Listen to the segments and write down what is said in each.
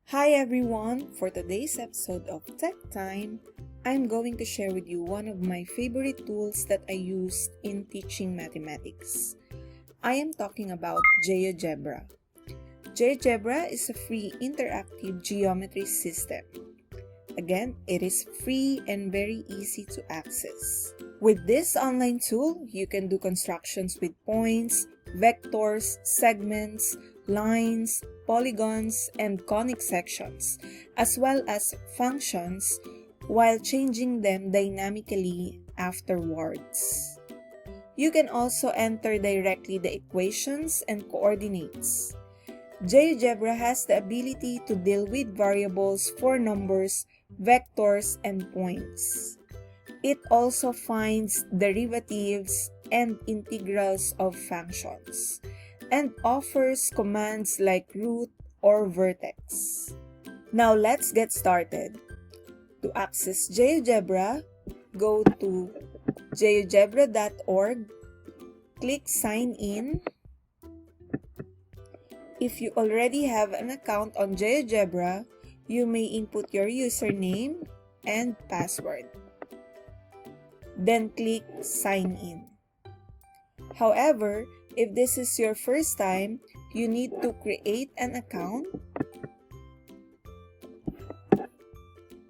Hi everyone! For today's episode of TechTime, I'm going to share with you one of my favorite tools that I use in teaching mathematics. I am talking about GeoGebra. GeoGebra is a free interactive geometry system. Again, it is free and very easy to access. With this online tool, you can do constructions with points, vectors, segments, lines, polygons, and conic sections, as well as functions, while changing them dynamically afterwards. You can also enter directly the equations and coordinates. GeoGebra has the ability to deal with variables for numbers, vectors, and points. It also finds derivatives and integrals of functions, and offers commands like root or vertex. Now let's get started. To access GeoGebra, go to geogebra.org, click Sign In. If you already have an account on GeoGebra, you may input your username and password. Then click Sign In. However, if this is your first time, you need to create an account.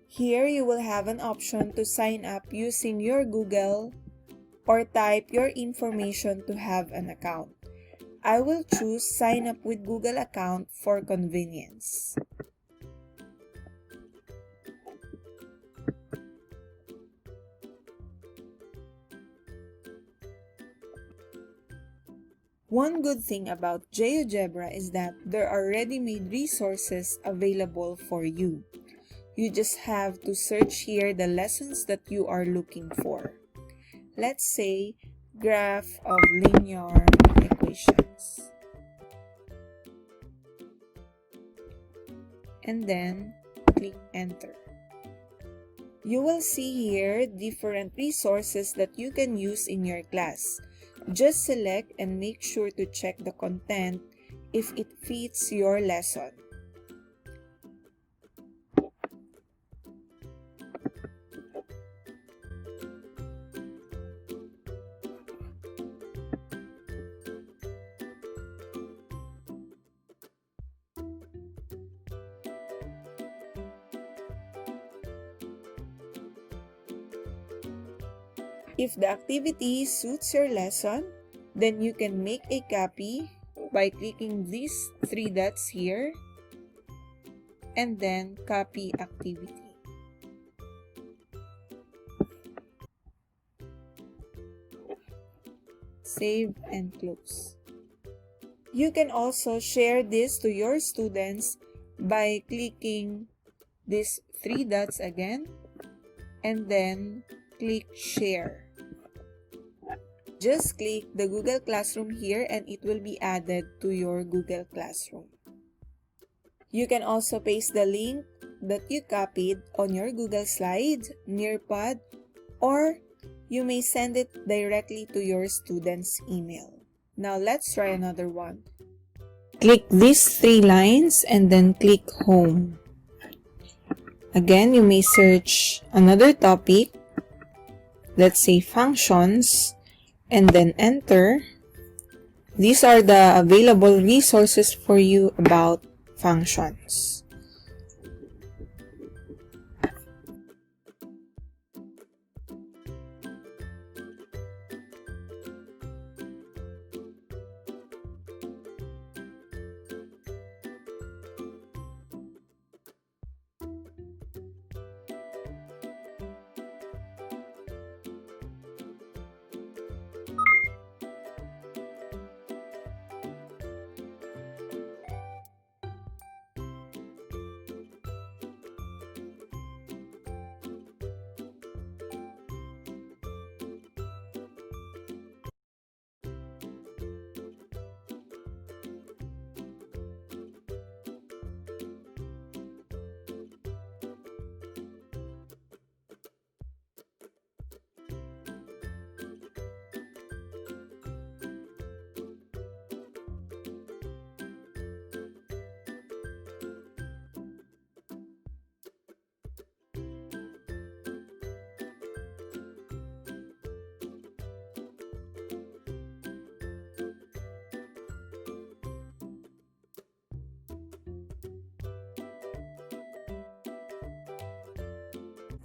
Here you will have an option to sign up using your Google or type your information to have an account. I will choose sign up with Google account for convenience. One good thing about GeoGebra is that there are ready-made resources available for you. You just have to search here the lessons that you are looking for. Let's say, graph of linear equations. And then, click Enter. You will see here different resources that you can use in your class. Just select and make sure to check the content if it fits your lesson. If the activity suits your lesson, then you can make a copy by clicking these three dots here and then copy activity. Save and close. You can also share this to your students by clicking these three dots again and then click Share. Just click the Google Classroom here and it will be added to your Google Classroom. You can also paste the link that you copied on your Google Slides, Nearpod, or you may send it directly to your student's email. Now let's try another one. Click these three lines and then click Home. Again, you may search another topic, let's say functions, and then enter. These are the available resources for you about functions.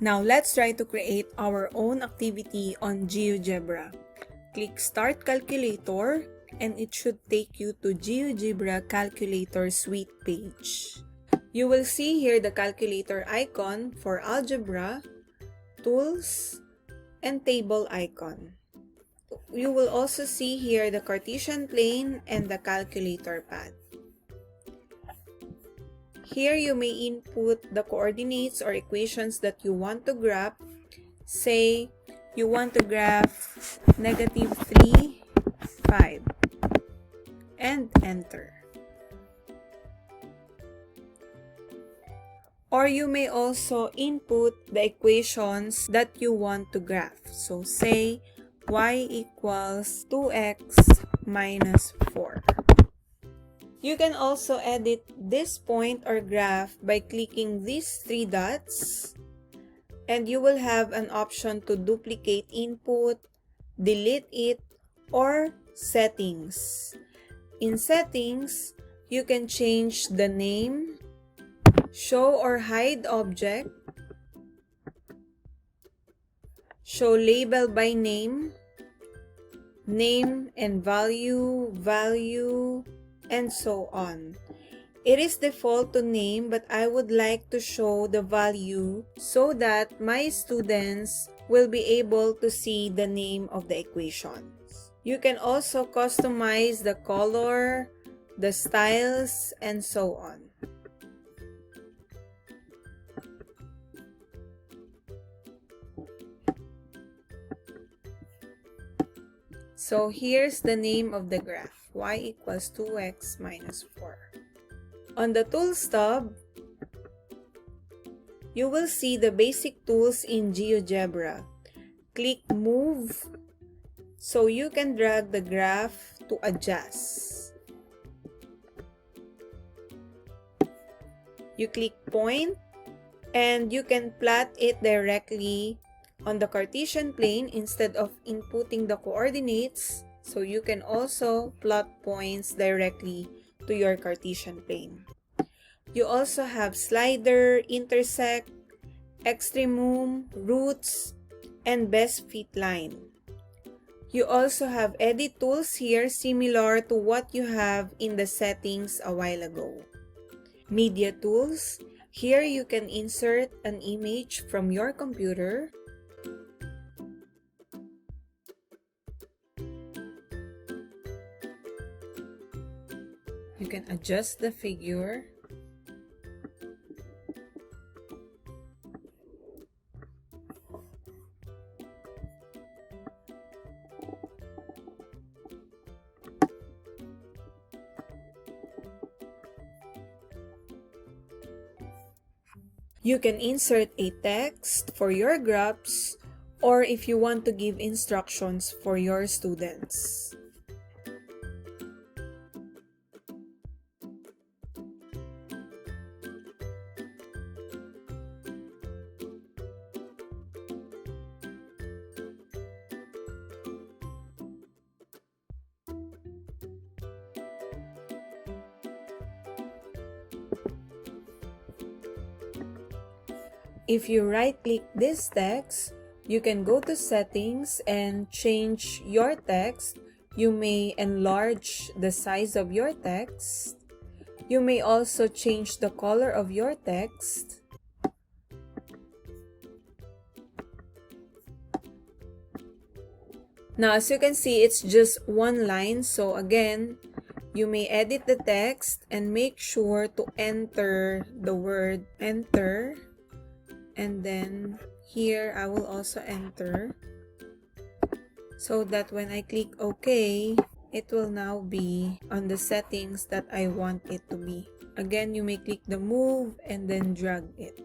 Now let's try to create our own activity on GeoGebra. Click Start Calculator and it should take you to GeoGebra Calculator Suite page. You will see here the calculator icon for algebra, tools, and table icon. You will also see here the Cartesian plane and the calculator path. Here you may input the coordinates or equations that you want to graph. Say you want to graph -3, 5, and enter. Or you may also input the equations that you want to graph. So say y equals 2x minus 4. You can also edit this point or graph by clicking these 3 dots, and you will have an option to duplicate input, delete it, or settings. In settings, you can change the name, show or hide object, show label by name, name and value, and so on. It is default to name, but I would like to show the value so that my students will be able to see the name of the equations. You can also customize the color, the styles, and so on. So here's the name of the graph, y equals 2x minus 4. On the Tools tab, you will see the basic tools in GeoGebra. Click Move so you can drag the graph to adjust. You click Point and you can plot it directly on the Cartesian plane instead of inputting the coordinates. So you can also plot points directly to your Cartesian plane. You also have slider, intersect, extremum, roots, and best fit line. You also have edit tools here similar to what you have in the settings a while ago. Media tools. Here you can insert an image from your computer. You can adjust the figure. You can insert a text for your graphs, or if you want to give instructions for your students. If you right-click this text, you can go to Settings and change your text. You may enlarge the size of your text. You may also change the color of your text. Now, as you can see, it's just one line. So again, you may edit the text and make sure to enter the word enter. And then here I will also enter so that when I click OK, it will now be on the settings that I want it to be. Again, you may click the move and then drag it.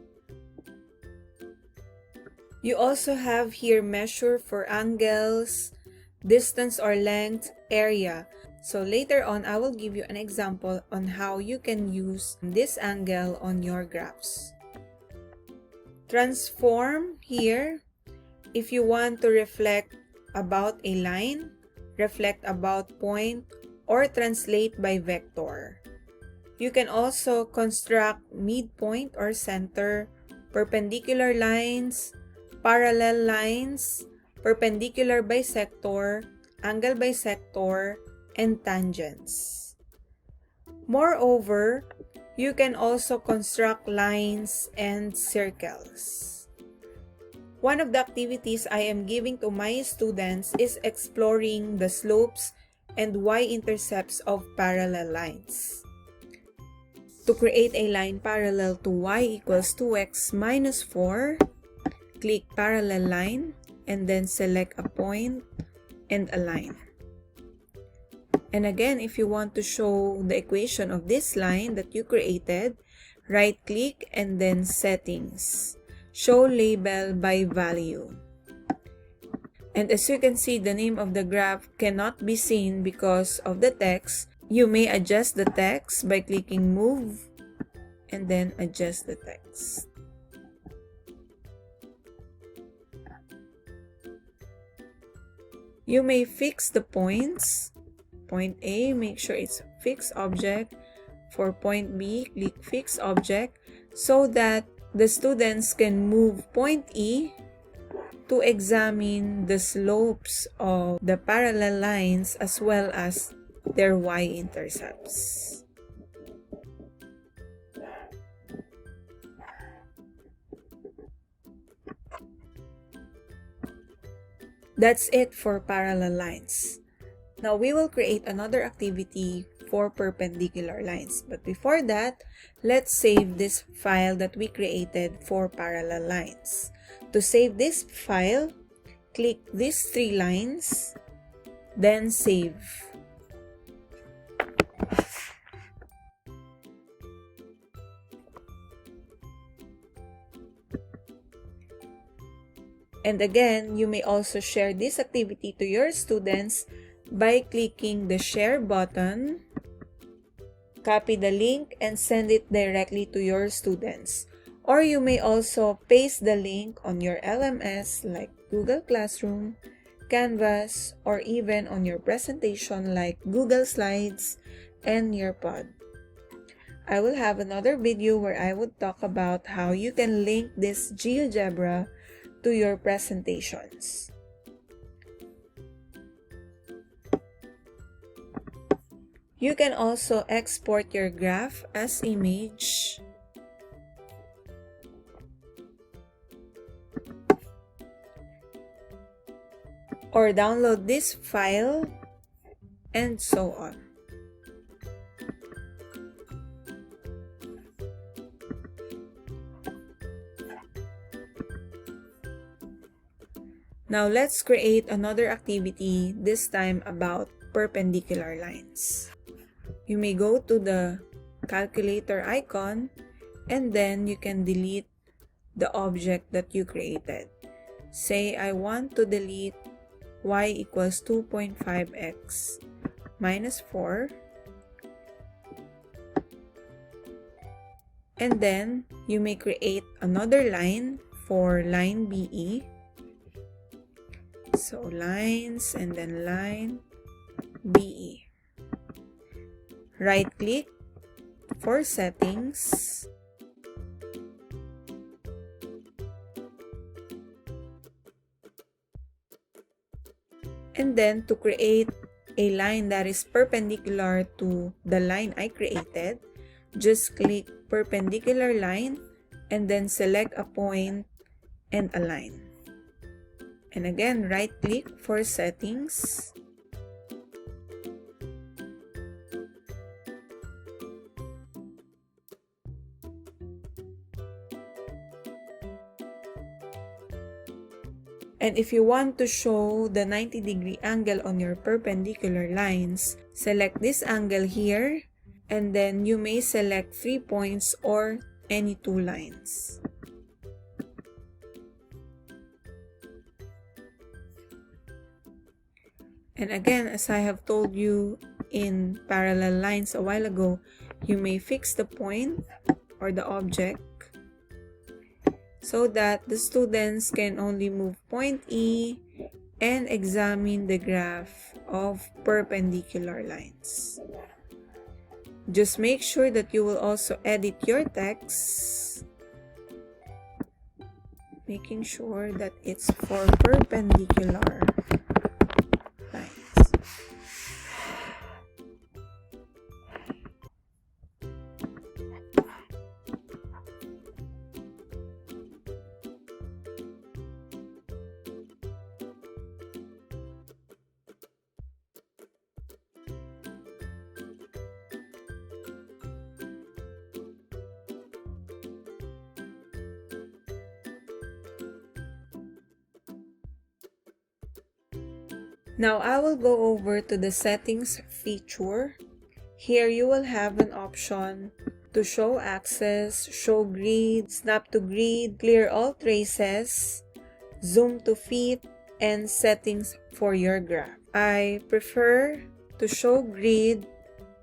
You also have here measure for angles, distance or length, area. So later on, I will give you an example on how you can use this angle on your graphs. Transform here, if you want to reflect about a line, reflect about point, or translate by vector. You can also construct midpoint or center, perpendicular lines, parallel lines, perpendicular bisector, angle bisector, and tangents. Moreover, you can also construct lines and circles. One of the activities I am giving to my students is exploring the slopes and y-intercepts of parallel lines. To create a line parallel to y equals 2x minus 4, click parallel line and then select a point and a line. And again, if you want to show the equation of this line that you created, right-click and then Settings. Show label by value. And as you can see, the name of the graph cannot be seen because of the text. You may adjust the text by clicking Move and then adjust the text. You may fix the points. Point A, make sure it's fixed object. For point B, click Fix Object so that the students can move point E to examine the slopes of the parallel lines as well as their y-intercepts. That's it for parallel lines. Now we will create another activity for perpendicular lines. But before that, let's save this file that we created for parallel lines. To save this file, click these 3 lines, then save. And again, you may also share this activity to your students by clicking the share button, copy the link, and send it directly to your students. Or you may also paste the link on your LMS like Google Classroom, Canvas, or even on your presentation like Google Slides and Nearpod. I will have another video where I would talk about how you can link this GeoGebra to your presentations. You can also export your graph as image or download this file and so on. Now let's create another activity, this time about perpendicular lines. You may go to the calculator icon and then you can delete the object that you created. Say I want to delete y equals 2.5x minus 4. And then you may create another line for line BE. So lines and then line BE. Right click for settings. And then to create a line that is perpendicular to the line I created, just click perpendicular line and then select a point and a line. And again, right click for settings. And if you want to show the 90-degree angle on your perpendicular lines, select this angle here, and then you may select 3 points or any 2 lines. And again, as I have told you in parallel lines a while ago, you may fix the point or the object so that the students can only move point E and examine the graph of perpendicular lines. Just make sure that you will also edit your text making sure that it's for perpendicular lines. Now I will go over to the settings feature. Here you will have an option to show axes, show grid, snap to grid, clear all traces, zoom to fit, and settings for your graph. I prefer to show grid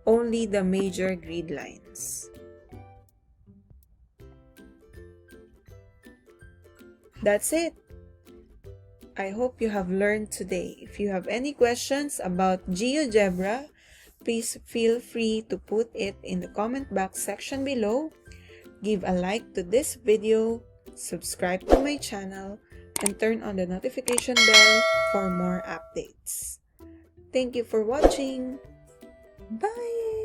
only the major grid lines. That's it. I hope you have learned today. If you have any questions about GeoGebra, please feel free to put it in the comment box section below. Give a like to this video, subscribe to my channel, and turn on the notification bell for more updates. Thank you for watching. Bye!